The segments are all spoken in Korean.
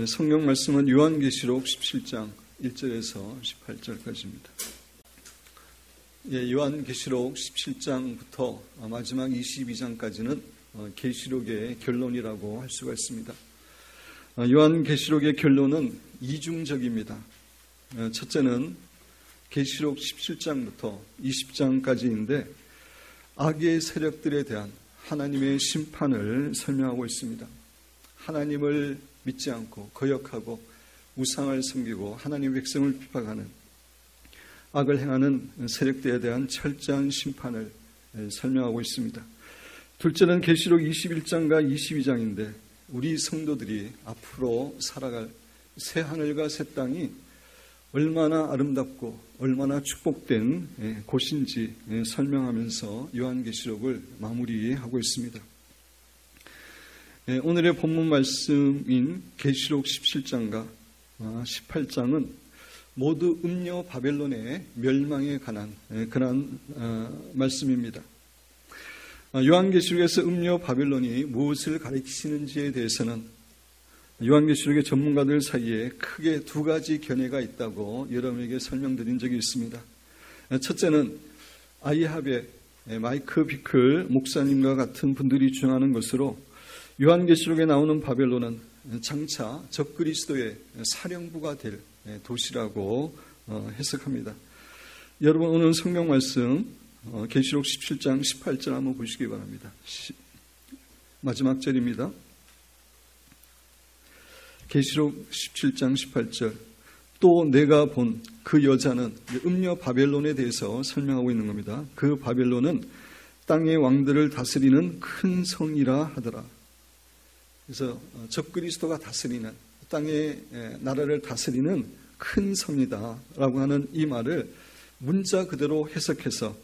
성경 말씀은 요한계시록 17장 1절에서 18절까지입니다. 요한계시록 17장부터 마지막 22장까지는 계시록의 결론이라고 할 수가 있습니다. 요한계시록의 결론은 이중적입니다. 첫째는 계시록 17장부터 20장까지인데 악의 세력들에 대한 하나님의 심판을 설명하고 있습니다. 하나님을 믿지 않고 거역하고 우상을 섬기고 하나님 백성을 핍박하는 악을 행하는 세력들에 대한 철저한 심판을 설명하고 있습니다. 둘째는 계시록 21장과 22장인데 우리 성도들이 앞으로 살아갈 새 하늘과 새 땅이 얼마나 아름답고 얼마나 축복된 곳인지 설명하면서 요한계시록을 마무리하고 있습니다. 오늘의 본문 말씀인 계시록 17장과 18장은 모두 음녀 바벨론의 멸망에 관한 그런 말씀입니다. 요한계시록에서 음녀 바벨론이 무엇을 가리키시는지에 대해서는 요한계시록의 전문가들 사이에 크게 두 가지 견해가 있다고 여러분에게 설명드린 적이 있습니다. 첫째는 아이합의 마이크 비클 목사님과 같은 분들이 주장하는 것으로 요한계시록에 나오는 바벨론은 장차 적그리스도의 사령부가 될 도시라고 해석합니다. 여러분 오늘 성경 말씀 계시록 17장 18절 한번 보시기 바랍니다. 마지막 절입니다. 계시록 17장 18절 또 내가 본 그 여자는 음녀 바벨론에 대해서 설명하고 있는 겁니다. 그 바벨론은 땅의 왕들을 다스리는 큰 성이라 하더라. 그래서 적그리스도가 다스리는 땅의 나라를 다스리는 큰 성이다 라고 하는 이 말을 문자 그대로 해석해서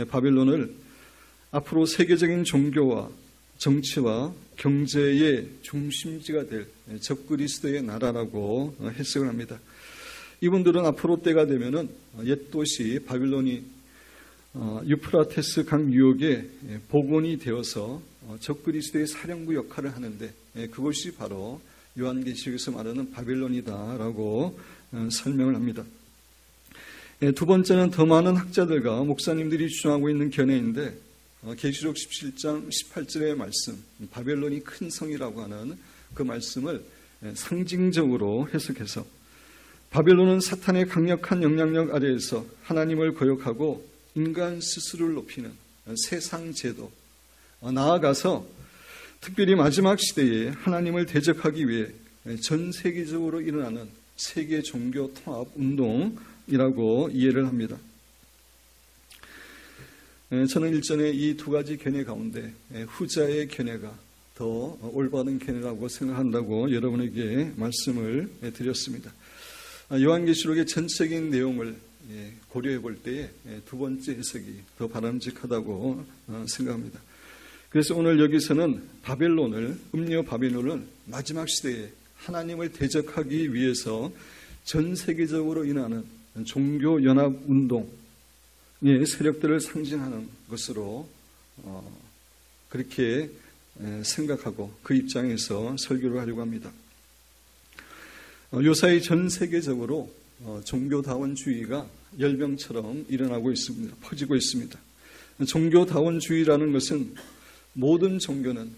바벨론을 앞으로 세계적인 종교와 정치와 경제의 중심지가 될 적그리스도의 나라라고 해석을 합니다. 이분들은 앞으로 때가 되면은 옛 도시 바빌론이 유프라테스 강 유역에 복원이 되어서 적그리스도의 사령부 역할을 하는데 그것이 바로 요한계시록에서 말하는 바벨론이다라고 설명을 합니다. 두 번째는 더 많은 학자들과 목사님들이 주장하고 있는 견해인데 계시록 17장 18절의 말씀 바벨론이 큰 성이라고 하는 그 말씀을 상징적으로 해석해서 바벨론은 사탄의 강력한 영향력 아래에서 하나님을 거역하고 인간 스스로를 높이는 세상 제도, 나아가서 특별히 마지막 시대에 하나님을 대적하기 위해 전 세계적으로 일어나는 세계 종교 통합 운동이라고 이해를 합니다. 저는 일전에 이 두 가지 견해 가운데 후자의 견해가 더 올바른 견해라고 생각한다고 여러분에게 말씀을 드렸습니다. 요한계시록의 전체적인 내용을 고려해 볼 때에 두 번째 해석이 더 바람직하다고 생각합니다. 그래서 오늘 여기서는 바벨론을, 음녀 바벨론을 마지막 시대에 하나님을 대적하기 위해서 전 세계적으로 일어나는 종교연합운동의 세력들을 상징하는 것으로 그렇게 생각하고 그 입장에서 설교를 하려고 합니다. 요사이 전 세계적으로 종교다원주의가 열병처럼 일어나고 있습니다. 퍼지고 있습니다. 종교다원주의라는 것은 모든 종교는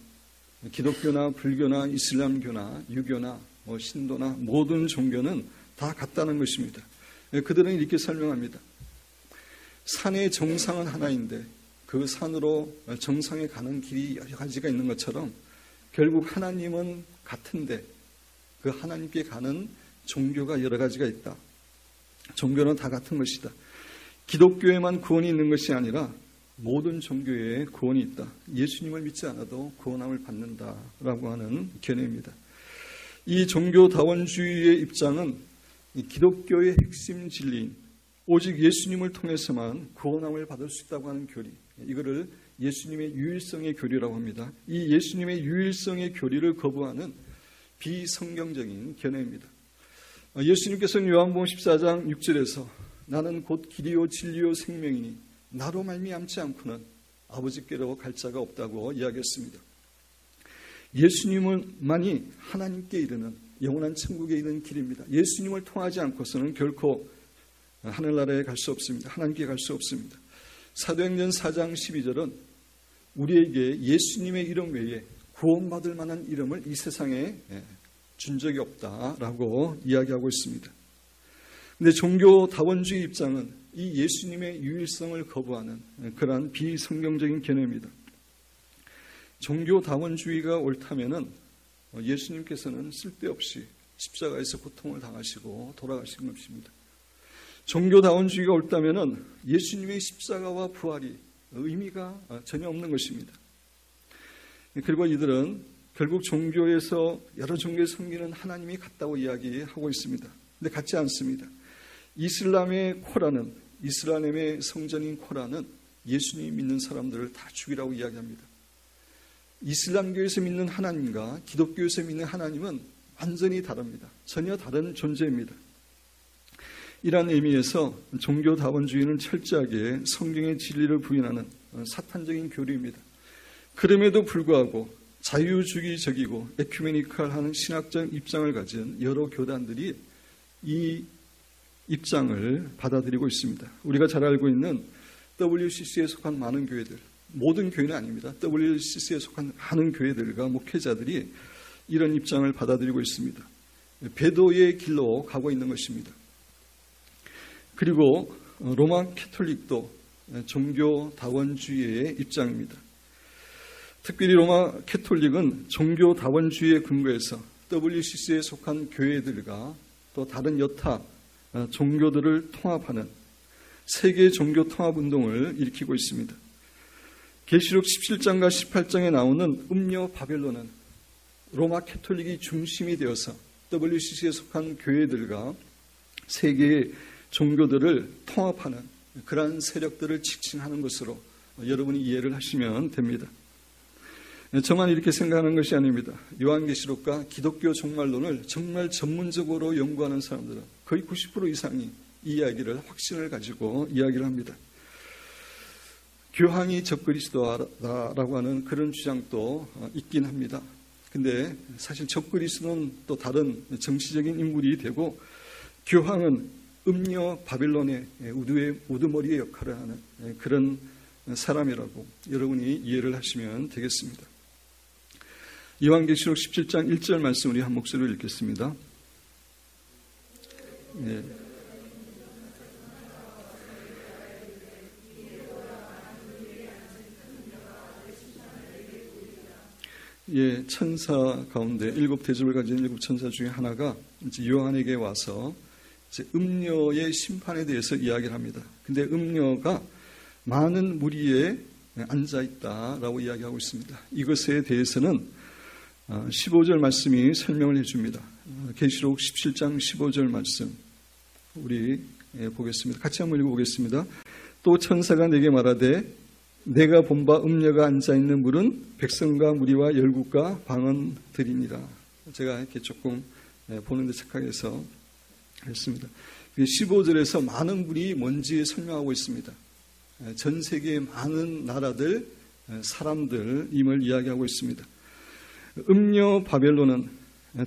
기독교나 불교나 이슬람교나 유교나 신도나 모든 종교는 다 같다는 것입니다. 그들은 이렇게 설명합니다. 산의 정상은 하나인데 그 산으로 정상에 가는 길이 여러 가지가 있는 것처럼 결국 하나님은 같은데 그 하나님께 가는 종교가 여러 가지가 있다. 종교는 다 같은 것이다. 기독교에만 구원이 있는 것이 아니라 모든 종교에 구원이 있다. 예수님을 믿지 않아도 구원함을 받는다라고 하는 견해입니다. 이 종교다원주의의 입장은 기독교의 핵심 진리인 오직 예수님을 통해서만 구원함을 받을 수 있다고 하는 교리, 이거를 예수님의 유일성의 교리라고 합니다. 이 예수님의 유일성의 교리를 거부하는 비성경적인 견해입니다. 예수님께서는 요한복음 14장 6절에서 나는 곧 길이요 진리요 생명이니 나로 말미암지 않고는 아버지께로 갈 자가 없다고 이야기했습니다. 예수님만이 하나님께 이르는 영원한 천국에 있는 길입니다. 예수님을 통하지 않고서는 결코 하늘나라에 갈 수 없습니다. 하나님께 갈 수 없습니다. 사도행전 4장 12절은 우리에게 예수님의 이름 외에 구원받을 만한 이름을 이 세상에 준 적이 없다라고 이야기하고 있습니다. 근데 종교 다원주의 입장은 이 예수님의 유일성을 거부하는 그러한 비성경적인 개념입니다. 종교 다원주의가 옳다면은 예수님께서는 쓸데없이 십자가에서 고통을 당하시고 돌아가신 것입니다. 종교 다원주의가 옳다면은 예수님의 십자가와 부활이 의미가 전혀 없는 것입니다. 그리고 이들은 결국 종교에서 여러 종교에 섬기는 하나님이 같다고 이야기하고 있습니다. 근데 같지 않습니다. 이슬람의 성전인 코란은 예수님 믿는 사람들을 다 죽이라고 이야기합니다. 이슬람교에서 믿는 하나님과 기독교에서 믿는 하나님은 완전히 다릅니다. 전혀 다른 존재입니다. 이러한 의미에서 종교다원주의는 철저하게 성경의 진리를 부인하는 사탄적인 교리입니다. 그럼에도 불구하고 자유주의적이고 에큐메니컬한 신학적 입장을 가진 여러 교단들이 이 입장을 받아들이고 있습니다. 우리가 잘 알고 있는 WCC에 속한 많은 교회들, 모든 교회는 아닙니다. WCC에 속한 많은 교회들과 목회자들이 이런 입장을 받아들이고 있습니다. 배도의 길로 가고 있는 것입니다. 그리고 로마 캐톨릭도 종교다원주의의 입장입니다. 특별히 로마 캐톨릭은 종교다원주의에 근거해서 WCC에 속한 교회들과 또 다른 여타 종교들을 통합하는 세계 종교 통합 운동을 일으키고 있습니다. 계시록 17장과 18장에 나오는 음녀 바벨론은 로마 캐톨릭이 중심이 되어서 WCC에 속한 교회들과 세계의 종교들을 통합하는 그러한 세력들을 지칭하는 것으로 여러분이 이해를 하시면 됩니다. 저만 이렇게 생각하는 것이 아닙니다. 요한계시록과 기독교 종말론을 정말 전문적으로 연구하는 사람들은 거의 90% 이상이 이 이야기를 확신을 가지고 이야기를 합니다. 교황이 적그리스도라고 하는 그런 주장도 있긴 합니다. 근데 사실 적그리스도는 또 다른 정치적인 인물이 되고 교황은 음녀 바벨론의 우두머리의 역할을 하는 그런 사람이라고 여러분이 이해를 하시면 되겠습니다. 요한계시록 17장 1절 말씀 우리 한 목소리로 읽겠습니다. 네. 예, 천사 가운데 7 대접을 가진 7 천사 중에 하나가 이제 요한에게 와서 이제 음녀의 심판에 대해서 이야기를 합니다. 근데 음녀가 많은 무리에 앉아 있다라고 이야기하고 있습니다. 이것에 대해서는 15절 말씀이 설명을 해줍니다. 계시록 17장 15절 말씀 우리 보겠습니다. 같이 한번 읽어보겠습니다. 또 천사가 내게 말하되 내가 본 바 음녀가 앉아있는 물은 백성과 무리와 열국과 방언들이니라. 제가 이렇게 조금 보는데 착각해서 했습니다. 15절에서 많은 분이 뭔지 설명하고 있습니다. 전 세계의 많은 나라들, 사람들임을 이야기하고 있습니다. 음녀 바벨론은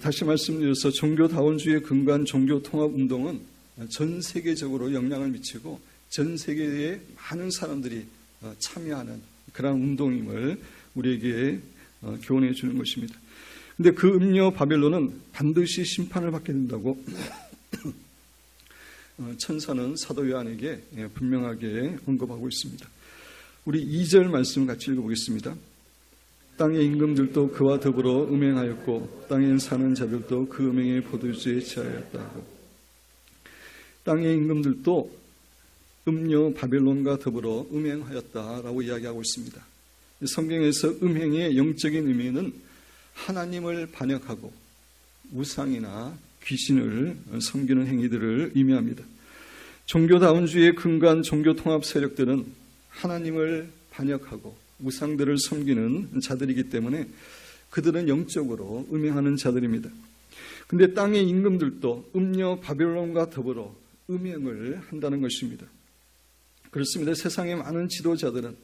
다시 말씀드려서 종교다원주의에 근거한 종교통합운동은 전 세계적으로 영향을 미치고 전 세계의 많은 사람들이 참여하는 그런 운동임을 우리에게 교훈해 주는 것입니다. 그런데 그 음녀 바벨론은 반드시 심판을 받게 된다고 천사는 사도 요한에게 분명하게 언급하고 있습니다. 우리 2절 말씀 같이 읽어보겠습니다. 땅의 임금들도 그와 더불어 음행하였고 땅에 사는 자들도 그 음행의 포도주에 취하였다고. 땅의 임금들도 음녀 바벨론과 더불어 음행하였다라고 이야기하고 있습니다. 성경에서 음행의 영적인 의미는 하나님을 반역하고 우상이나 귀신을 섬기는 행위들을 의미합니다. 종교다원주의에 근거한 종교통합 세력들은 하나님을 반역하고 우상들을 섬기는 자들이기 때문에 그들은 영적으로 음행하는 자들입니다. 그런데 땅의 임금들도 음녀 바벨론과 더불어 음행을 한다는 것입니다. 그렇습니다. 세상의 많은 지도자들은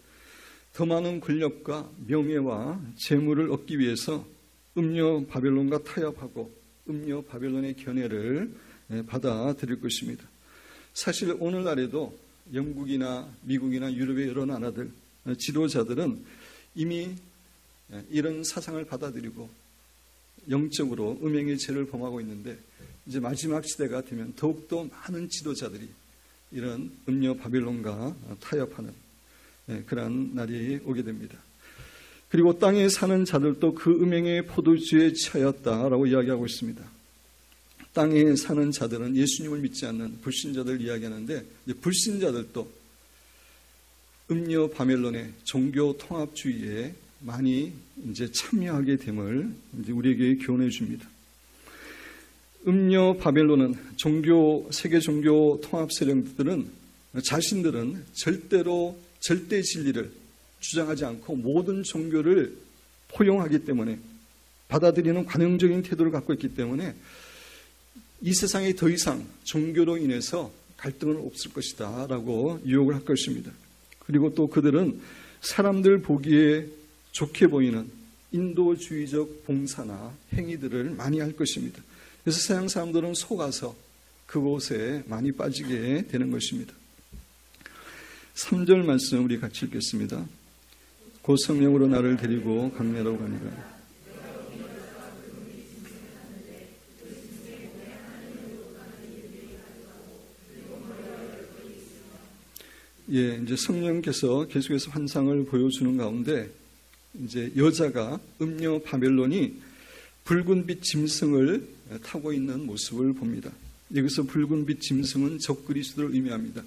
더 많은 권력과 명예와 재물을 얻기 위해서 음녀 바벨론과 타협하고 음녀 바벨론의 견해를 받아들일 것입니다. 사실 오늘날에도 영국이나 미국이나 유럽의 여러 나라들, 지도자들은 이미 이런 사상을 받아들이고 영적으로 음행의 죄를 범하고 있는데, 이제 마지막 시대가 되면 더욱더 많은 지도자들이 이런 음녀 바벨론과 타협하는 그런 날이 오게 됩니다. 그리고 땅에 사는 자들도 그 음행의 포도주에 취하였다라고 이야기하고 있습니다. 땅에 사는 자들은 예수님을 믿지 않는 불신자들 이야기하는데, 이제 불신자들도 음녀 바벨론의 종교 통합주의에 많이 이제 참여하게 됨을 이제 우리에게 교훈해 줍니다. 음녀 바벨론은 세계 종교 통합 세력들은 자신들은 절대로 절대 진리를 주장하지 않고 모든 종교를 포용하기 때문에, 받아들이는 관용적인 태도를 갖고 있기 때문에 이 세상에 더 이상 종교로 인해서 갈등은 없을 것이다 라고 유혹을 할 것입니다. 그리고 또 그들은 사람들 보기에 좋게 보이는 인도주의적 봉사나 행위들을 많이 할 것입니다. 그래서 서양 사람들은 속아서 그곳에 많이 빠지게 되는 것입니다. 3절 말씀 우리 같이 읽겠습니다. 곧 성령으로 나를 데리고 강례로 가니라. 이제 성령께서 계속해서 환상을 보여주는 가운데 이제 여자가 음녀 바벨론이 붉은빛 짐승을 타고 있는 모습을 봅니다. 여기서 붉은빛 짐승은 적그리스도를 의미합니다.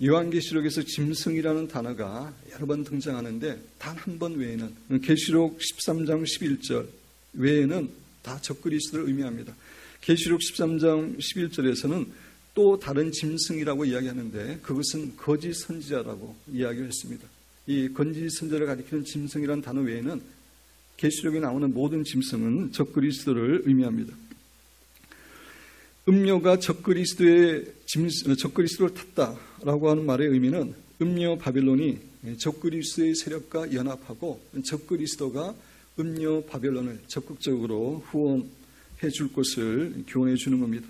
요한계시록에서 짐승이라는 단어가 여러 번 등장하는데 단 한 번 외에는, 계시록 13장 11절 외에는 다 적그리스도를 의미합니다. 계시록 13장 11절에서는 또 다른 짐승이라고 이야기하는데 그것은 거짓 선지자라고 이야기했습니다. 이 거짓 선지자를 가리키는 짐승이라는 단어 외에는 계시록에 나오는 모든 짐승은 적그리스도를 의미합니다. 음녀가 적그리스도를 탔다라고 하는 말의 의미는 음녀 바벨론이 적그리스도의 세력과 연합하고 적그리스도가 음녀 바벨론을 적극적으로 후원해 줄 것을 교훈해 주는 겁니다.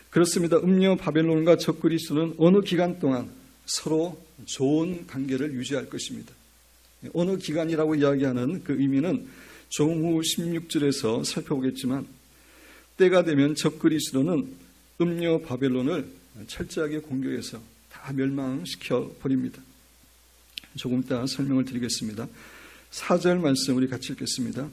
그렇습니다. 음녀 바벨론과 적그리스도는 어느 기간 동안 서로 좋은 관계를 유지할 것입니다. 어느 기간이라고 이야기하는 그 의미는 조금 후 16절에서 살펴보겠지만, 때가 되면 적그리스도는 음녀 바벨론을 철저하게 공격해서 다 멸망시켜 버립니다. 조금 이따 설명을 드리겠습니다. 4절 말씀 우리 같이 읽겠습니다.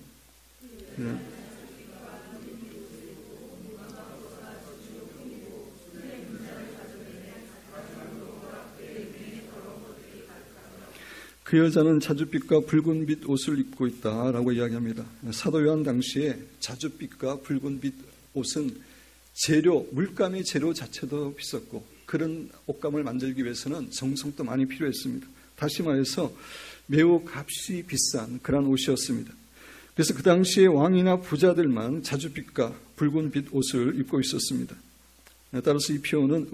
그 여자는 자줏빛과 붉은빛 옷을 입고 있다라고 이야기합니다. 사도 요한 당시에 자줏빛과 붉은빛 옷은 물감의 재료 자체도 비쌌고, 그런 옷감을 만들기 위해서는 정성도 많이 필요했습니다. 다시 말해서 매우 값이 비싼 그런 옷이었습니다. 그래서 그 당시에 왕이나 부자들만 자줏빛과 붉은빛 옷을 입고 있었습니다. 따라서 이 표현은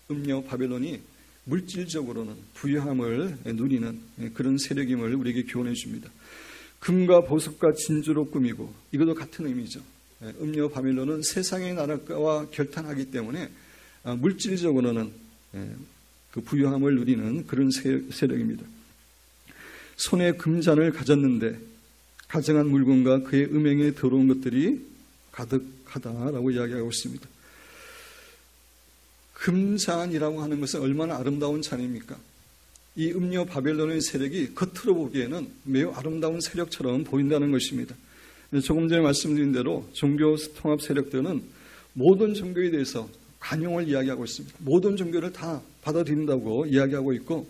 음녀 바벨론이 물질적으로는 부유함을 누리는 그런 세력임을 우리에게 교훈해 줍니다. 금과 보석과 진주로 꾸미고, 이것도 같은 의미죠. 음녀 바벨론은 세상의 나라와 결탄하기 때문에 물질적으로는 그 부유함을 누리는 그런 세력입니다. 손에 금잔을 가졌는데 가정한 물건과 그의 음행에 더러운 것들이 가득하다라고 이야기하고 있습니다. 금잔이라고 하는 것은 얼마나 아름다운 잔입니까? 이 음녀 바벨론의 세력이 겉으로 보기에는 매우 아름다운 세력처럼 보인다는 것입니다. 조금 전에 말씀드린 대로 종교 통합 세력들은 모든 종교에 대해서 관용을 이야기하고 있습니다. 모든 종교를 다 받아들인다고 이야기하고 있고,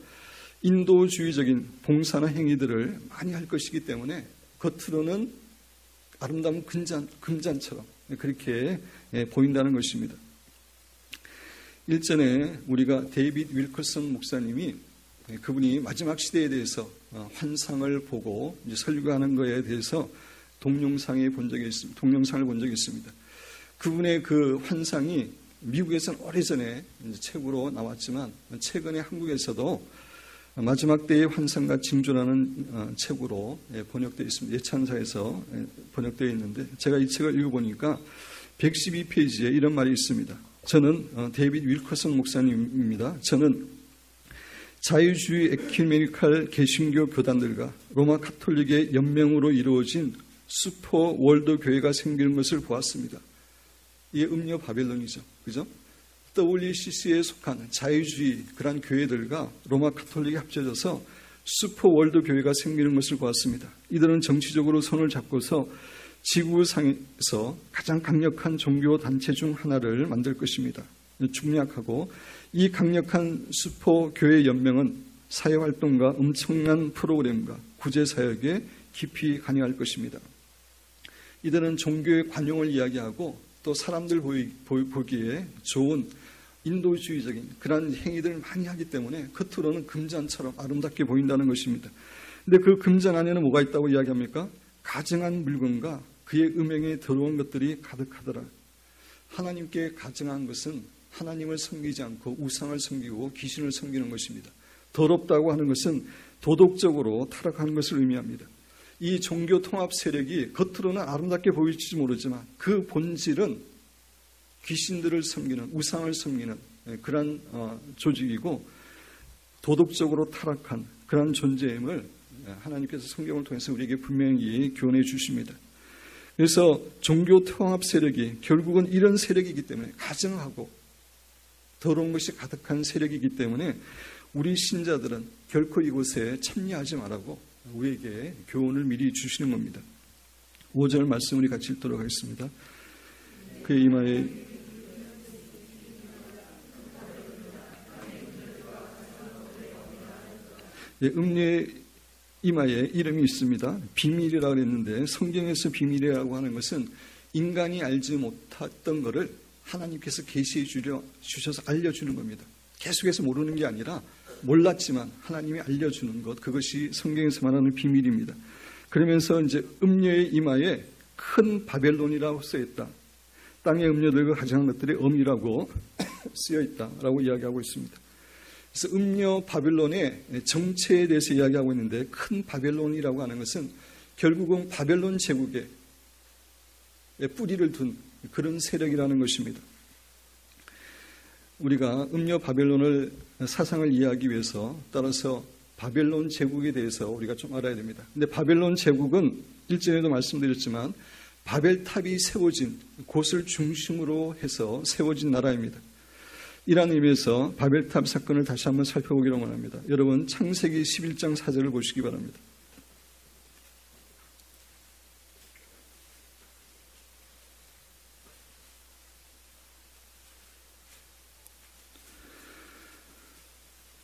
인도주의적인 봉사나 행위들을 많이 할 것이기 때문에 겉으로는 아름다운 금잔처럼 그렇게 보인다는 것입니다. 일전에 우리가 데이빗 윌커슨 목사님이 그분이 마지막 시대에 대해서 환상을 보고 이제 설교하는 것에 대해서 동영상을 본 적이 있습니다. 그분의 그 환상이 미국에서는 오래전에 책으로 나왔지만 최근에 한국에서도 마지막 때의 환상과 징조라는 책으로 번역되어 있습니다. 예찬사에서 번역되어 있는데 제가 이 책을 읽어보니까 112페이지에 이런 말이 있습니다. 저는 데이빗 윌커슨 목사님입니다. 저는 자유주의 에큐메니칼 개신교 교단들과 로마 가톨릭의 연맹으로 이루어진 슈퍼 월드 교회가 생기는 것을 보았습니다. 이게 음녀 바벨론이죠. 그죠? WCC에 속한 자유주의 그런 교회들과 로마 가톨릭이 합쳐져서 슈퍼 월드 교회가 생기는 것을 보았습니다. 이들은 정치적으로 손을 잡고서 지구상에서 가장 강력한 종교 단체 중 하나를 만들 것입니다. 중략하고 이 강력한 슈퍼 교회 연맹은 사회활동과 엄청난 프로그램과 구제사역에 깊이 관여할 것입니다. 이들은 종교의 관용을 이야기하고 또 사람들 보기에 좋은 인도주의적인 그런 행위들을 많이 하기 때문에 겉으로는 금잔처럼 아름답게 보인다는 것입니다. 그런데 그 금잔 안에는 뭐가 있다고 이야기합니까? 가증한 물건과 그의 음행에 더러운 것들이 가득하더라. 하나님께 가증한 것은 하나님을 섬기지 않고 우상을 섬기고 귀신을 섬기는 것입니다. 더럽다고 하는 것은 도덕적으로 타락하는 것을 의미합니다. 이 종교 통합 세력이 겉으로는 아름답게 보일지 모르지만 그 본질은 귀신들을 섬기는, 우상을 섬기는 그런 조직이고 도덕적으로 타락한 그런 존재임을 하나님께서 성경을 통해서 우리에게 분명히 교훈해 주십니다. 그래서 종교 통합 세력이 결국은 이런 세력이기 때문에 가증하고 더러운 것이 가득한 세력이기 때문에 우리 신자들은 결코 이곳에 참여하지 말라고 우리에게 교훈을 미리 주시는 겁니다. 5절 말씀 우리 같이 읽도록 하겠습니다. 그의 이마에 음녀의 이마에 이름이 있습니다. 비밀이라고 그랬는데 성경에서 비밀이라고 하는 것은 인간이 알지 못했던 것을 하나님께서 계시해 주셔서 알려주는 겁니다. 계속해서 모르는 게 아니라 몰랐지만 하나님이 알려주는 것, 그것이 성경에서 말하는 비밀입니다. 그러면서 이제 음녀의 이마에 큰 바벨론이라고 쓰여있다. 땅의 음녀들과 가정한 것들이 엄이라고 쓰여있다라고 이야기하고 있습니다. 그래서 음녀 바벨론의 정체에 대해서 이야기하고 있는데 큰 바벨론이라고 하는 것은 결국은 바벨론 제국의 뿌리를 둔 그런 세력이라는 것입니다. 우리가 음녀 바벨론을 사상을 이해하기 위해서 따라서 바벨론 제국에 대해서 우리가 좀 알아야 됩니다. 근데 바벨론 제국은 일전에도 말씀드렸지만 바벨탑이 세워진 곳을 중심으로 해서 세워진 나라입니다. 이런 의미에서 바벨탑 사건을 다시 한번 살펴보기로 원합니다. 여러분 창세기 11장 4절을 보시기 바랍니다.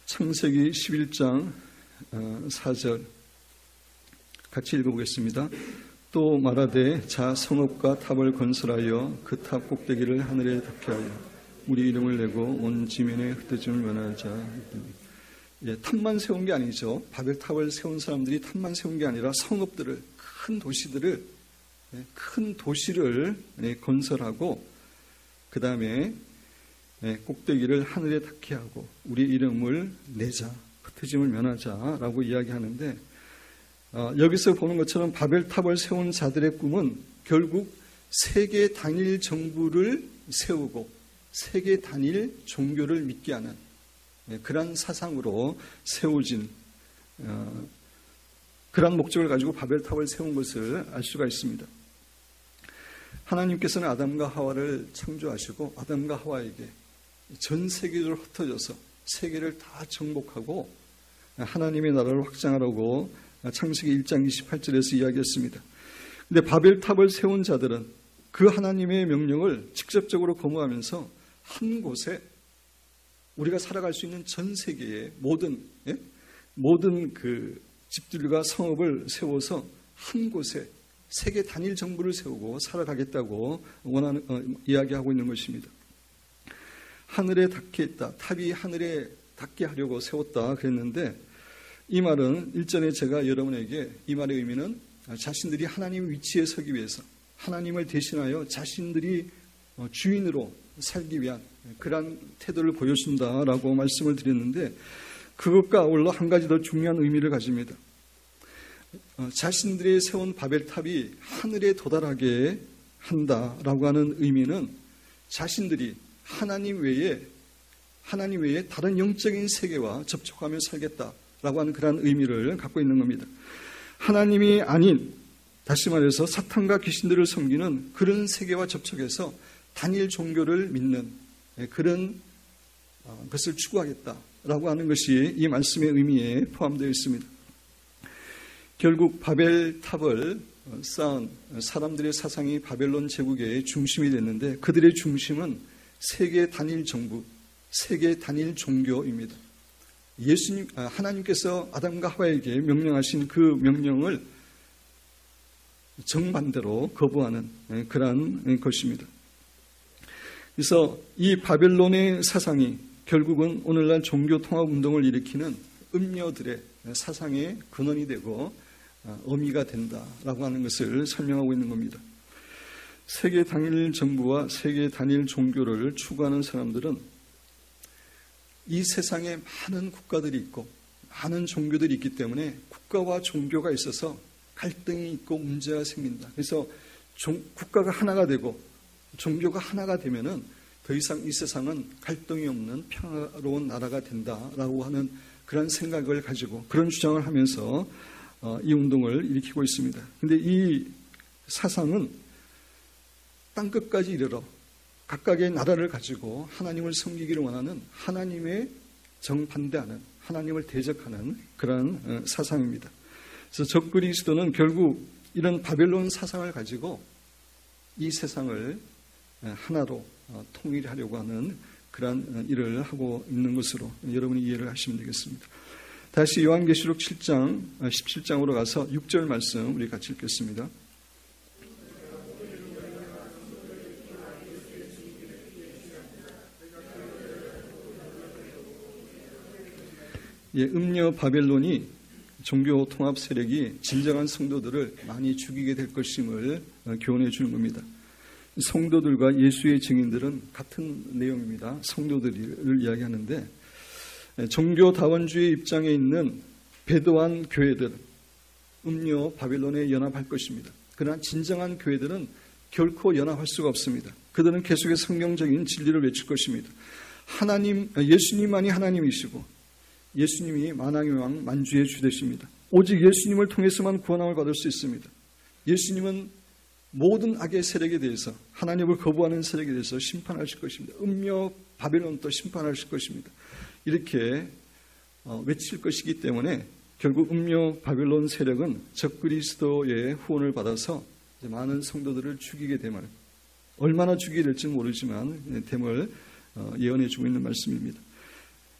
창세기 11장 4절 같이 읽어보겠습니다. 또 말하되 자 성읍과 탑을 건설하여 그 탑 꼭대기를 하늘에 닿게 하여 우리 이름을 내고 온 지면에 흩어짐을 면하자. 탑만 세운 게 아니죠. 바벨탑을 세운 사람들이 탑만 세운 게 아니라 성읍들을, 큰 도시를 건설하고 그 다음에 꼭대기를 하늘에 닿게 하고 우리 이름을 내자, 흩어짐을 면하자라고 이야기하는데 여기서 보는 것처럼 바벨탑을 세운 자들의 꿈은 결국 세계 단일 정부를 세우고 세계 단일 종교를 믿게 하는 그런 사상으로 세워진 그런 목적을 가지고 바벨탑을 세운 것을 알 수가 있습니다. 하나님께서는 아담과 하와를 창조하시고 아담과 하와에게 전 세계를 흩어져서 세계를 다 정복하고 하나님의 나라를 확장하라고 창세기 1장 28절에서 이야기했습니다. 그런데 바벨탑을 세운 자들은 그 하나님의 명령을 직접적으로 거부하면서 한 곳에 우리가 살아갈 수 있는 전 세계의 모든 그 집들과 성읍을 세워서 한 곳에 세계 단일 정부를 세우고 살아가겠다고 이야기하고 있는 것입니다. 하늘에 닿게 했다. 탑이 하늘에 닿게 하려고 세웠다 그랬는데 이 말은 일전에 제가 여러분에게 이 말의 의미는 자신들이 하나님 위치에 서기 위해서 하나님을 대신하여 자신들이 주인으로 살기 위한 그러한 태도를 보여준다라고 말씀을 드렸는데 그것과 아울러 한 가지 더 중요한 의미를 가집니다. 자신들이 세운 바벨탑이 하늘에 도달하게 한다라고 하는 의미는 자신들이 하나님 외에 다른 영적인 세계와 접촉하며 살겠다라고 하는 그런 의미를 갖고 있는 겁니다. 하나님이 아닌, 다시 말해서 사탄과 귀신들을 섬기는 그런 세계와 접촉해서 단일 종교를 믿는 그런 것을 추구하겠다라고 하는 것이 이 말씀의 의미에 포함되어 있습니다. 결국 바벨탑을 쌓은 사람들의 사상이 바벨론 제국의 중심이 됐는데 그들의 중심은 세계 단일 정부, 세계 단일 종교입니다. 하나님께서 아담과 하와에게 명령하신 그 명령을 정반대로 거부하는 그러한 것입니다. 그래서 이 바벨론의 사상이 결국은 오늘날 종교 통합 운동을 일으키는 음녀들의 사상의 근원이 되고 어미가 된다라고 하는 것을 설명하고 있는 겁니다. 세계 단일 정부와 세계 단일 종교를 추구하는 사람들은 이 세상에 많은 국가들이 있고 많은 종교들이 있기 때문에 국가와 종교가 있어서 갈등이 있고 문제가 생긴다. 그래서 국가가 하나가 되고 종교가 하나가 되면은 더 이상 이 세상은 갈등이 없는 평화로운 나라가 된다라고 하는 그런 생각을 가지고 그런 주장을 하면서 이 운동을 일으키고 있습니다. 그런데 이 사상은 땅끝까지 이르러 각각의 나라를 가지고 하나님을 섬기기를 원하는 하나님의 정반대하는 하나님을 대적하는 그런 사상입니다. 그래서 적그리스도는 결국 이런 바벨론 사상을 가지고 이 세상을 하나로 통일하려고 하는 그런 일을 하고 있는 것으로 여러분이 이해를 하시면 되겠습니다. 다시 요한계시록 7장 17장으로 가서 6절 말씀 우리 같이 읽겠습니다. 음녀 바벨론이 종교 통합 세력이 진정한 성도들을 많이 죽이게 될 것임을 교훈해 주는 겁니다. 성도들과 예수의 증인들은 같은 내용입니다. 성도들을 이야기하는데 종교다원주의 입장에 있는 배도한 교회들, 음녀 바벨론에 연합할 것입니다. 그러나 진정한 교회들은 결코 연합할 수가 없습니다. 그들은 계속해서 성경적인 진리를 외칠 것입니다. 예수님만이 하나님이시고 예수님이 만왕의 왕 만주의 주 되십니다. 오직 예수님을 통해서만 구원함을 받을 수 있습니다. 예수님은 모든 악의 세력에 대해서 하나님을 거부하는 세력에 대해서 심판하실 것입니다. 음녀 바벨론도 심판하실 것입니다. 이렇게 외칠 것이기 때문에 결국 음녀 바벨론 세력은 적그리스도의 후원을 받아서 많은 성도들을 죽이게 됨을, 얼마나 죽이게 될지 모르지만 됨을 예언해 주고 있는 말씀입니다.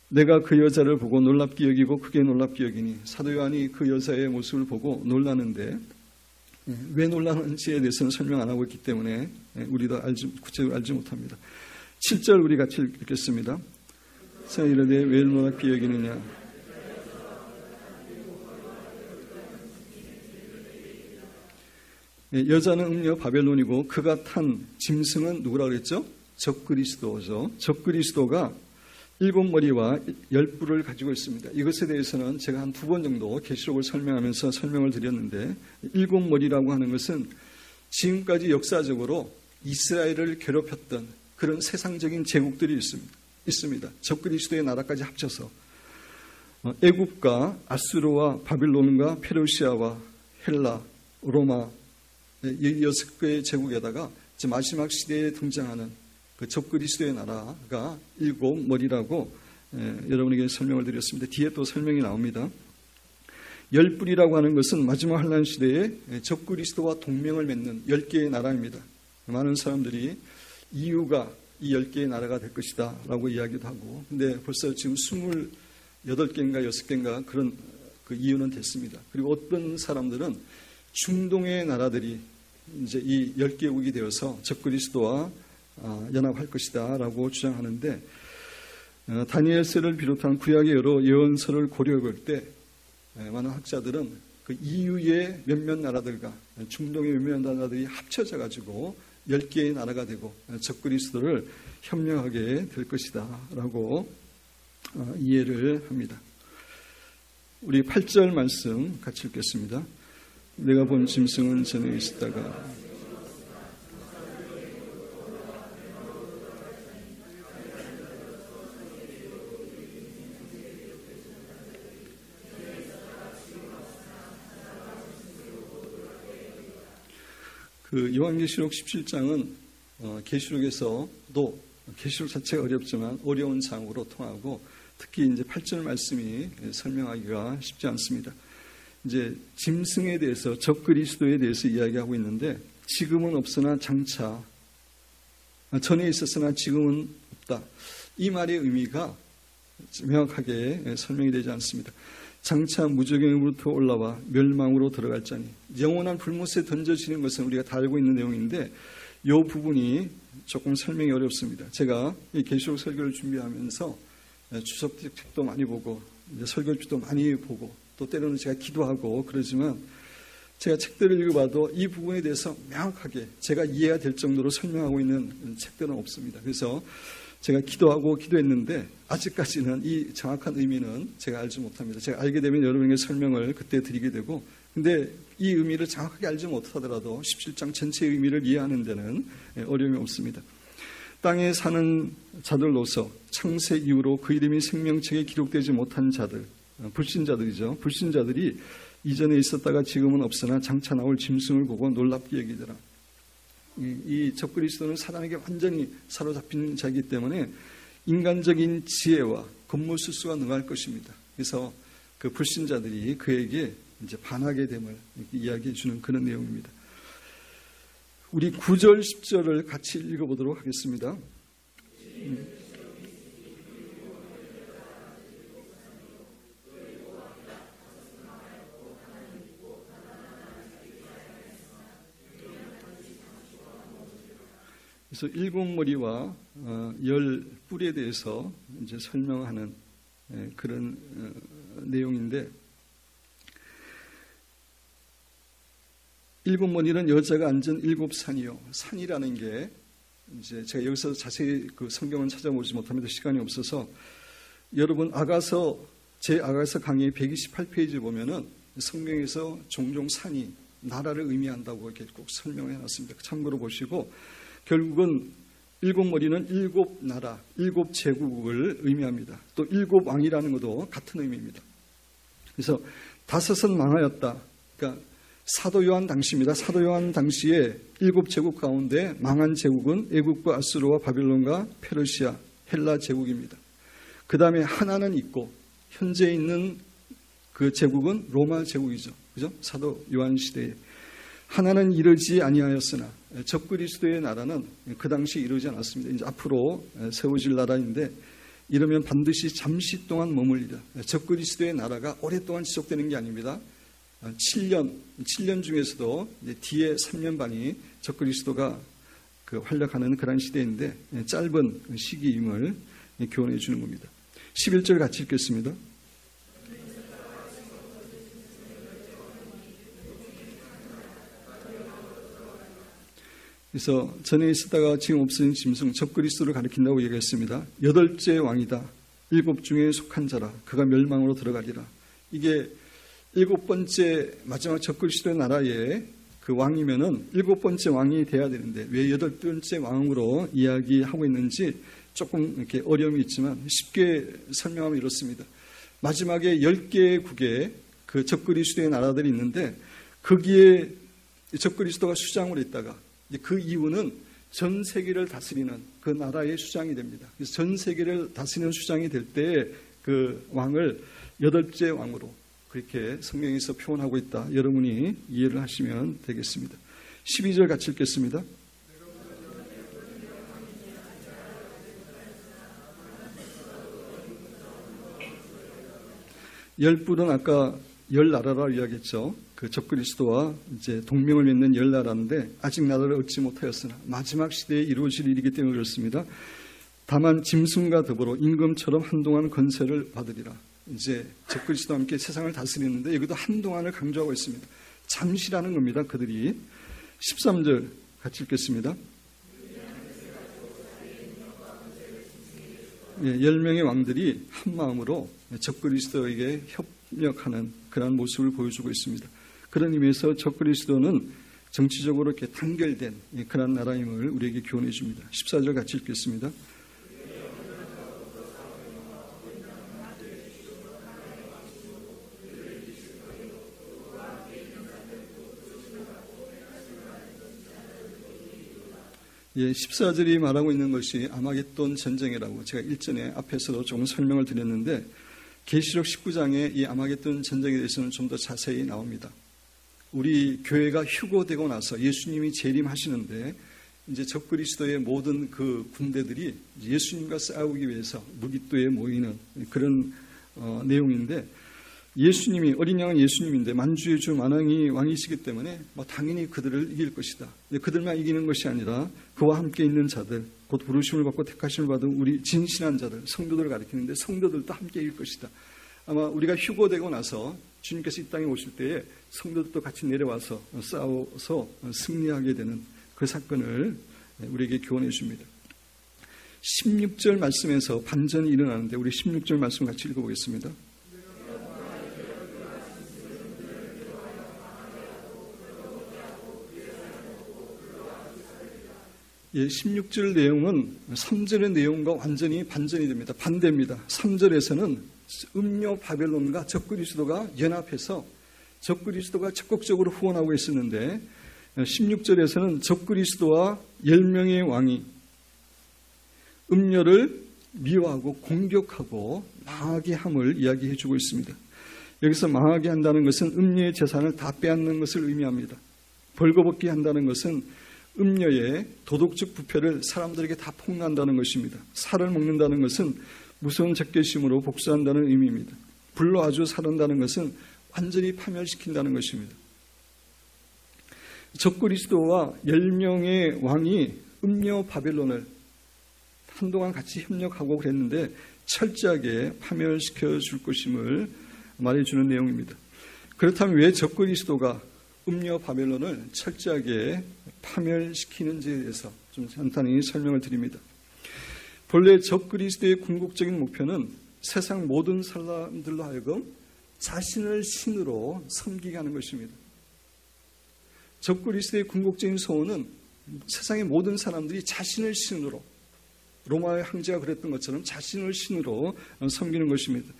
내가 그 여자를 보고 놀랍게 여기고 크게 놀랍게 여기니, 사도 요한이 그 여자의 모습을 보고 놀라는데 왜 놀라는지에 대해서는 설명 안 하고 있기 때문에 우리도 구체적으로 알지 못합니다. 7절 우리 같이 읽겠습니다. 자, 이르되 왜 놀랍게 여기느냐. 여자는 음녀 바벨론이고 그가 탄 짐승은 누구라 그랬죠? 적그리스도죠. 적그리스도가 7머리와 10뿔을 가지고 있습니다. 이것에 대해서는 제가 한 2번 정도 계시록을 설명하면서 설명을 드렸는데 7머리라고 하는 것은 지금까지 역사적으로 이스라엘을 괴롭혔던 그런 세상적인 제국들이 있습니다. 적그리스도의 나라까지 합쳐서 애굽과 아수르와 바빌론과 페르시아와 헬라, 로마 이 6개의 제국에다가 마지막 시대에 등장하는 그 적그리스도의 나라가 7머리라고 여러분에게 설명을 드렸습니다. 뒤에 또 설명이 나옵니다. 10뿔이라고 하는 것은 마지막 환란 시대에 적그리스도와 동맹을 맺는 10개의 나라입니다. 많은 사람들이 이유가 이 10개의 나라가 될 것이다 라고 이야기도 하고, 근데 벌써 지금 28개인가 6개인가 그런 그 이유는 됐습니다. 그리고 어떤 사람들은 중동의 나라들이 이제 이 10개국이 되어서 적그리스도와 연합할 것이다 라고 주장하는데, 다니엘서를 비롯한 구약의 여러 예언서를 고려해 볼 때 많은 학자들은 그 EU의 몇몇 나라들과 중동의 몇몇 나라들이 합쳐져 가지고 10개의 나라가 되고 적그리스도를 협력하게 될 것이다 라고 이해를 합니다. 우리 8절 말씀 같이 읽겠습니다. 내가 본 짐승은 전에 있었다가 그 요한계시록 17장은 계시록에서도 계시록 자체가 어렵지만 어려운 장으로 통하고 특히 이제 8절 말씀이 설명하기가 쉽지 않습니다. 이제 짐승에 대해서 적그리스도에 대해서 이야기하고 있는데 지금은 없으나 장차 전에 있었으나 지금은 없다. 이 말의 의미가 명확하게 설명이 되지 않습니다. 장차 무저갱으로부터 올라와 멸망으로 들어갈 자니 영원한 불못에 던져지는 것은 우리가 다 알고 있는 내용인데 이 부분이 조금 설명이 어렵습니다. 제가 이 계시록 설교를 준비하면서 주석책도 많이 보고 설교집도 많이 보고 또 때로는 제가 기도하고 그러지만 제가 책들을 읽어봐도 이 부분에 대해서 명확하게 제가 이해가 될 정도로 설명하고 있는 책들은 없습니다. 그래서 제가 기도하고 기도했는데 아직까지는 이 정확한 의미는 제가 알지 못합니다. 제가 알게 되면 여러분에게 설명을 그때 드리게 되고 근데 이 의미를 정확하게 알지 못하더라도 17장 전체의 의미를 이해하는 데는 어려움이 없습니다. 땅에 사는 자들로서 창세 이후로 그 이름이 생명책에 기록되지 못한 자들, 불신자들이죠. 불신자들이 이전에 있었다가 지금은 없으나 장차 나올 짐승을 보고 놀랍게 여기더라. 이 적그리스도는 사단에게 완전히 사로잡힌 자이기 때문에 인간적인 지혜와 겉모술수가 능할 것입니다. 그래서 그 불신자들이 그에게 이제 반하게 됨을 이야기해 주는 그런 내용입니다. 우리 9절, 10절을 같이 읽어보도록 하겠습니다. 그래서 일곱 머리와 열 뿔에 대해서 이제 설명하는 그런 내용인데, 일곱 머리는 여자가 앉은 일곱 산이요. 산이라는 게 이제 제가 여기서 자세히 그 성경은 찾아보지 못합니다. 시간이 없어서 여러분 제 아가서 강의 128페이지 보면은 성경에서 종종 산이 나라를 의미한다고 이렇게 꼭 설명해 놨습니다. 참고로 보시고 결국은 일곱 머리는 일곱 나라, 일곱 제국을 의미합니다. 또 일곱 왕이라는 것도 같은 의미입니다. 그래서 다섯은 망하였다. 그러니까 사도 요한 당시입니다. 사도 요한 당시에 일곱 제국 가운데 망한 제국은 애국과 아수르와 바빌론과 페르시아, 헬라 제국입니다. 그 다음에 하나는 있고 현재 있는 그 제국은 로마 제국이죠. 그죠? 사도 요한 시대에. 하나는 이르지 아니하였으나 적그리스도의 나라는 그 당시 이르지 않았습니다. 이제 앞으로 세워질 나라인데 이러면 반드시 잠시 동안 머물리라. 적그리스도의 나라가 오랫동안 지속되는 게 아닙니다. 7년 중에서도 이제 뒤에 3년 반이 적그리스도가 그 활약하는 그런 시대인데 짧은 시기임을 교훈해 주는 겁니다. 11절 같이 읽겠습니다. 그래서 전에 있었다가 지금 없어진 짐승 적그리스도를 가리킨다고 얘기했습니다. 8째 왕이다. 7 중에 속한 자라. 그가 멸망으로 들어가리라. 이게 7번째 마지막 적그리스도의 나라의 그 왕이면은 7번째 왕이 돼야 되는데 왜 8번째 왕으로 이야기하고 있는지 조금 이렇게 어려움이 있지만 쉽게 설명하면 이렇습니다. 마지막에 10개국의 그 적그리스도의 나라들이 있는데 거기에 적그리스도가 수장으로 있다가 그 이유는 전 세계를 다스리는 그 나라의 수장이 됩니다. 그래서 전 세계를 다스리는 수장이 될 때 그 왕을 8째 왕으로 그렇게 성경에서 표현하고 있다. 여러분이 이해를 하시면 되겠습니다. 12절 같이 읽겠습니다. 열뿔은 아까 열 나라라고 이야기했죠. 그 적그리스도와 이제 동맹을 맺는 열 나라인데 아직 나라를 얻지 못하였으나 마지막 시대에 이루어질 일이기 때문에 그렇습니다. 다만 짐승과 더불어 임금처럼 한동안 권세를 받으리라. 이제 적그리스도와 함께 세상을 다스리는데 여기도 한동안을 강조하고 있습니다. 잠시라는 겁니다. 그들이 13절 같이 읽겠습니다. 10명의 왕들이 한 마음으로 적그리스도에게 협력하는 그런 모습을 보여주고 있습니다. 그런 의미에서 적그리스도는 정치적으로 이렇게 단결된 그런 나라임을 우리에게 교훈해 줍니다. 14절 같이 읽겠습니다. 예, 14절이 말하고 있는 것이 아마겟돈 전쟁이라고 제가 일전에 앞에서도 조금 설명을 드렸는데 계시록 19장에 이 아마겟돈 전쟁에 대해서는 좀 더 자세히 나옵니다. 우리 교회가 휴거되고 나서 예수님이 재림하시는데 이제 적그리스도의 모든 그 군대들이 예수님과 싸우기 위해서 무기토에 모이는 그런 내용인데 예수님이 어린 양은 예수님인데 만주의 주 만왕이 왕이시기 때문에 당연히 그들을 이길 것이다. 그들만 이기는 것이 아니라 그와 함께 있는 자들, 곧 부르심을 받고 택하심을 받은 우리 진실한 자들, 성도들을 가리키는데 성도들도 함께 이길 것이다. 아마 우리가 휴거되고 나서 주님께서 이 땅에 오실 때에 성도들도 같이 내려와서 싸워서 승리하게 되는 그 사건을 우리에게 교훈해 줍니다. 16절 말씀에서 반전이 일어나는데 우리 16절 말씀 같이 읽어보겠습니다. 예, 16절 내용은 3절의 내용과 완전히 반전이 됩니다. 반대입니다. 3절에서는 음료 바벨론과 적그리스도가 연합해서 적그리스도가 적극적으로 후원하고 있었는데 16절에서는 적그리스도와 10명의 왕이 음료를 미워하고 공격하고 망하게 함을 이야기해 주고 있습니다. 여기서 망하게 한다는 것은 음료의 재산을 다 빼앗는 것을 의미합니다. 벌거벗게 한다는 것은 음료의 도덕적 부패를 사람들에게 다 폭로한다는 것입니다. 살을 먹는다는 것은 무서운 적개심으로 복수한다는 의미입니다. 불로 아주 사른다는 것은 완전히 파멸시킨다는 것입니다. 적그리스도와 10명의 왕이 음료 바벨론을 한동안 같이 협력하고 그랬는데 철저하게 파멸시켜 줄 것임을 말해주는 내용입니다. 그렇다면 왜 적그리스도가 음료 바벨론을 철저하게 파멸시키는지에 대해서 좀 간단히 설명을 드립니다. 본래 적그리스도의 궁극적인 목표는 세상 모든 사람들로 하여금 자신을 신으로 섬기게 하는 것입니다. 적그리스도의 궁극적인 소원은 세상의 모든 사람들이 자신을 신으로, 로마의 황제가 그랬던 것처럼 자신을 신으로 섬기는 것입니다.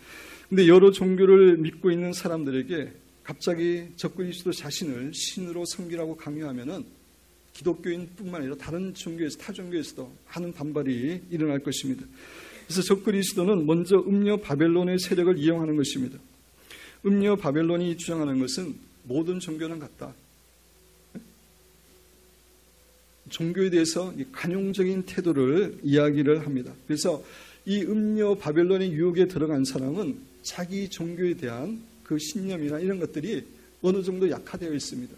그런데 여러 종교를 믿고 있는 사람들에게 갑자기 적그리스도 자신을 신으로 섬기라고 강요하면은 기독교인뿐만 아니라 다른 종교에서 타 종교에서도 많은 반발이 일어날 것입니다. 그래서 적그리스도는 먼저 음료 바벨론의 세력을 이용하는 것입니다. 음료 바벨론이 주장하는 것은 모든 종교는 같다. 종교에 대해서 관용적인 태도를 이야기를 합니다. 그래서 이 음료 바벨론의 유혹에 들어간 사람은 자기 종교에 대한 그 신념이나 이런 것들이 어느 정도 약화되어 있습니다.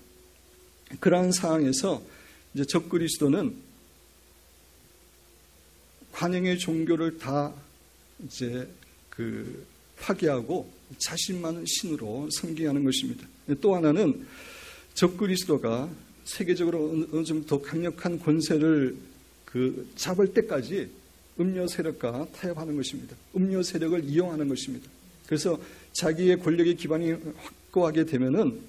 그러한 상황에서 이제 적그리스도는 관용의 종교를 다 이제 파괴하고 자신만을 신으로 섬기하는 것입니다. 또 하나는 적그리스도가 세계적으로 어느 정도 더 강력한 권세를 잡을 때까지 음료 세력과 타협하는 것입니다. 음료 세력을 이용하는 것입니다. 그래서 자기의 권력의 기반이 확고하게 되면은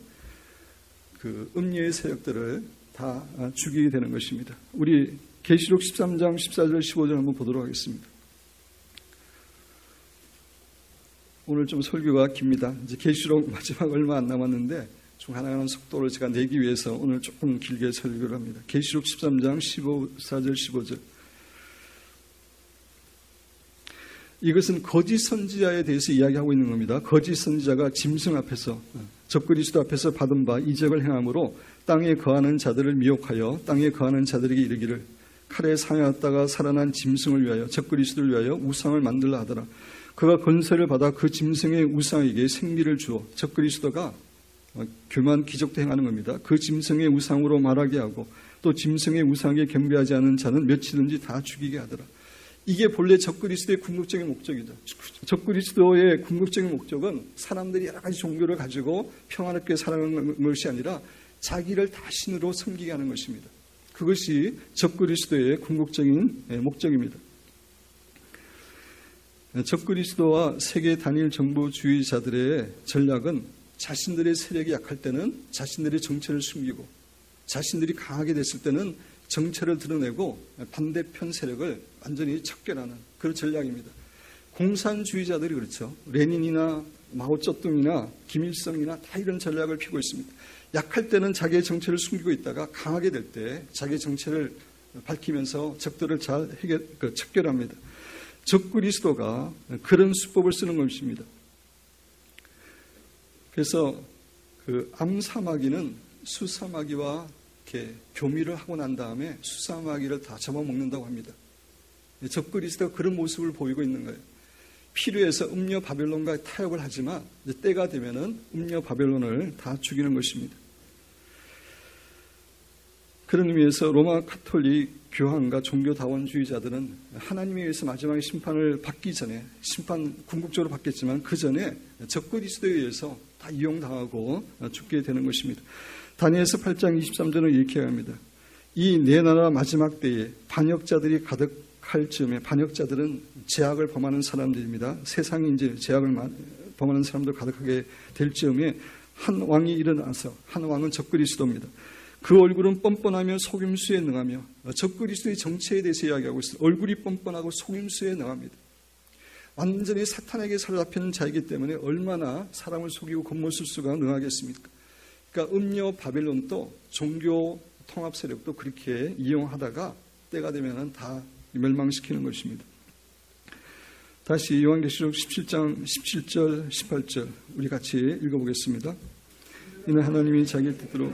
그 음료의 세력들을 다 죽이게 되는 것입니다. 우리 계시록 13장 14절 15절 한번 보도록 하겠습니다. 오늘 좀 설교가 깁니다. 이제 계시록 마지막 얼마 안 남았는데 좀 가능한 속도를 제가 내기 위해서 오늘 조금 길게 설교를 합니다. 계시록 13장 14절 15절. 이것은 거짓 선지자에 대해서 이야기하고 있는 겁니다. 거짓 선지자가 짐승 앞에서 적그리스도 앞에서 받은 바 이적을 행함으로 땅에 거하는 자들을 미혹하여 땅에 거하는 자들에게 이르기를 칼에 상하였다가 살아난 짐승을 위하여 적그리스도를 위하여 우상을 만들라 하더라. 그가 권세를 받아 그 짐승의 우상에게 생미를 주어 적그리스도가 교만 기적도 행하는 겁니다. 그 짐승의 우상으로 말하게 하고 또 짐승의 우상에 경배하지 않은 자는 며칠든지 다 죽이게 하더라. 이게 본래 적그리스도의 궁극적인 목적이죠. 적그리스도의 궁극적인 목적은 사람들이 여러 가지 종교를 가지고 평화롭게 살아가는 것이 아니라 자기를 다 신으로 섬기게 하는 것입니다. 그것이 적그리스도의 궁극적인 목적입니다. 적그리스도와 세계 단일 정부주의자들의 전략은 자신들의 세력이 약할 때는 자신들의 정체를 숨기고 자신들이 강하게 됐을 때는 정체를 드러내고 반대편 세력을 완전히 척결하는 그런 전략입니다. 공산주의자들이 그렇죠. 레닌이나 마오쩌둥이나 김일성이나 다 이런 전략을 피고 있습니다. 약할 때는 자기의 정체를 숨기고 있다가 강하게 될 때 자기의 정체를 밝히면서 적들을 잘 척결합니다. 적그리스도가 그런 수법을 쓰는 것입니다. 그래서 그 암사마귀는 수사마귀와 이렇게 교미를 하고 난 다음에 수사마귀를 다 잡아먹는다고 합니다. 적그리스도가 그런 모습을 보이고 있는 거예요. 필요해서 음녀 바벨론과 타협을 하지만 이제 때가 되면은 음녀 바벨론을 다 죽이는 것입니다. 그런 의미에서 로마 카톨릭 교황과 종교다원주의자들은 하나님에 의해서 마지막에 심판을 받기 전에 심판 궁극적으로 받겠지만 그 전에 적그리스도에 의해서 다 이용당하고 죽게 되는 것입니다. 다니엘서 8장 23절은 이렇게 합니다. 이 네 나라 마지막 때에 반역자들이 가득할 즈음에 반역자들은 제약을 범하는 사람들입니다. 세상이 이제 제약을 범하는 사람들 가득하게 될 즈음에 한 왕이 일어나서 한 왕은 적그리스도입니다. 그 얼굴은 뻔뻔하며 속임수에 능하며 적그리스도의 정체에 대해서 이야기하고 있어요. 얼굴이 뻔뻔하고 속임수에 능합니다. 완전히 사탄에게 사로잡히는 자이기 때문에 얼마나 사람을 속이고 겉모술수가 능하겠습니까? 그러니까 음녀 바벨론도 종교 통합 세력도 그렇게 이용하다가 때가 되면 다 멸망시키는 것입니다. 다시 요한계시록 17장 17절 18절 우리 같이 읽어보겠습니다. 이는 하나님이 자기 뜻대로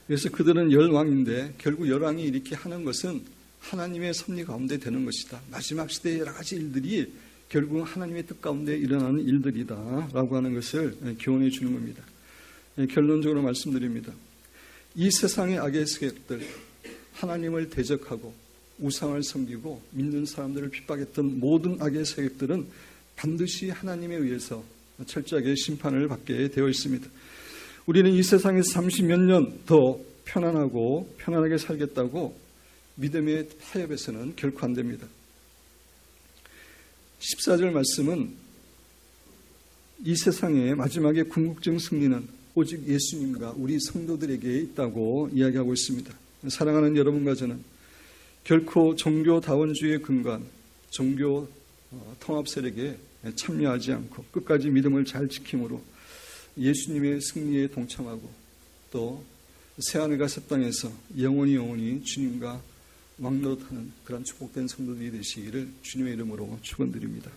그래서 그들은 열왕인데 결국 열왕이 이렇게 하는 것은 하나님의 섭리 가운데 되는 것이다. 마지막 시대의 여러 가지 일들이 결국 하나님의 뜻 가운데 일어나는 일들이다 라고 하는 것을 교훈해 주는 겁니다. 결론적으로 말씀드립니다. 이 세상의 악의 세력들, 하나님을 대적하고 우상을 섬기고 믿는 사람들을 핍박했던 모든 악의 세력들은 반드시 하나님에 의해서 철저하게 심판을 받게 되어 있습니다. 우리는 이 세상에서 30몇 년 더 편안하고 편안하게 살겠다고 믿음의 타협에서는 결코 안 됩니다. 14절 말씀은 이 세상의 마지막에 궁극적 승리는 오직 예수님과 우리 성도들에게 있다고 이야기하고 있습니다. 사랑하는 여러분과 저는 결코 종교다원주의의 근간, 종교 통합 세력에 참여하지 않고 끝까지 믿음을 잘 지킴으로 예수님의 승리에 동참하고 또 새하늘과 새 땅에서 영원히 주님과 왕노릇하는 그런 축복된 성도들이 되시기를 주님의 이름으로 축원드립니다.